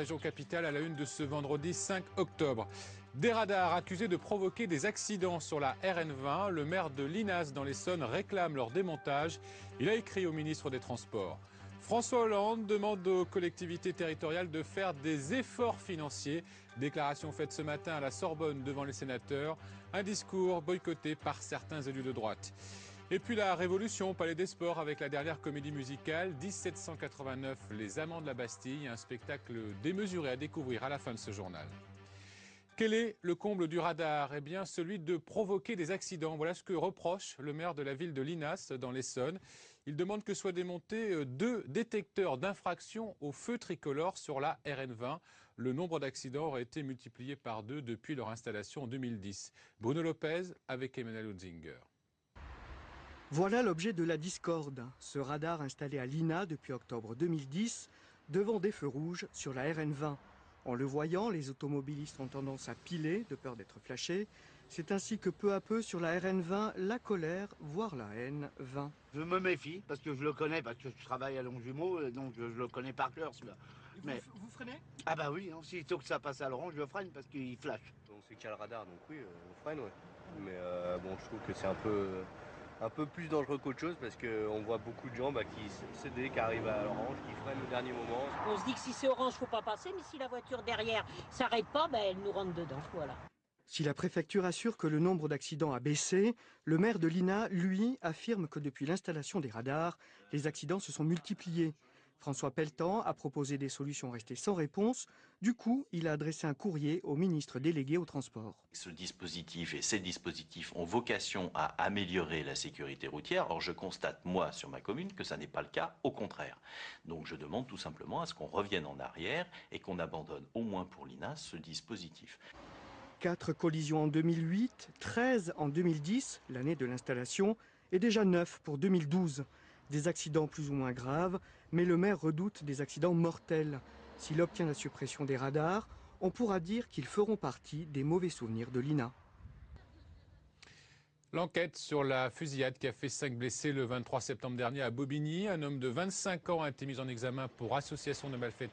région capitale à la une de ce vendredi 5 octobre. Des radars accusés de provoquer des accidents sur la RN20. Le maire de Linas dans l'Essonne réclame leur démontage. Il a écrit au ministre des Transports. François Hollande demande aux collectivités territoriales de faire des efforts financiers. Déclaration faite ce matin à la Sorbonne devant les sénateurs. Un discours boycotté par certains élus de droite. Et puis la Révolution au Palais des Sports avec la dernière comédie musicale 1789, Les Amants de la Bastille, un spectacle démesuré à découvrir à la fin de ce journal. Quel est le comble du radar? Eh bien, celui de provoquer des accidents. Voilà ce que reproche le maire de la ville de Linas, dans l'Essonne. Il demande que soient démontés 2 détecteurs d'infraction au feu tricolore sur la RN20. Le nombre d'accidents aurait été multiplié par 2 depuis leur installation en 2010. Bruno Lopez avec Emmanuel Hunzinger. Voilà l'objet de la discorde. Ce radar installé à l'INA depuis octobre 2010, devant des feux rouges sur la RN20. En le voyant, les automobilistes ont tendance à piler, de peur d'être flashés. C'est ainsi que peu à peu sur la RN20, la colère, voire la haine, vint. Je me méfie parce que je le connais, parce que je travaille à Longjumeau, donc je le connais par cœur celui-là. Mais vous freinez? Ah bah oui, hein, s'il faut que ça passe à l'orange, je freine parce qu'il flash. On sait qu'il y a le radar, donc oui, on freine, ouais. Mais bon, je trouve que c'est un peu plus dangereux qu'autre chose parce qu'on voit beaucoup de gens qui cédent, qui arrivent à l'orange, qui freinent au dernier moment. On se dit que si c'est orange, faut pas passer, mais si la voiture derrière s'arrête pas, elle nous rentre dedans, voilà. Si la préfecture assure que le nombre d'accidents a baissé, le maire de l'INA, lui, affirme que depuis l'installation des radars, les accidents se sont multipliés. François Pelletan a proposé des solutions restées sans réponse. Du coup, il a adressé un courrier au ministre délégué au transport. Ce dispositif et ces dispositifs ont vocation à améliorer la sécurité routière. Or, je constate, moi, sur ma commune, que ça n'est pas le cas, au contraire. Donc, je demande tout simplement à ce qu'on revienne en arrière et qu'on abandonne, au moins pour l'INA, ce dispositif. 4 collisions en 2008, 13 en 2010, l'année de l'installation, et déjà 9 pour 2012. Des accidents plus ou moins graves, mais le maire redoute des accidents mortels. S'il obtient la suppression des radars, on pourra dire qu'ils feront partie des mauvais souvenirs de l'INA. L'enquête sur la fusillade qui a fait 5 blessés le 23 septembre dernier à Bobigny. Un homme de 25 ans a été mis en examen pour association de malfaiteurs.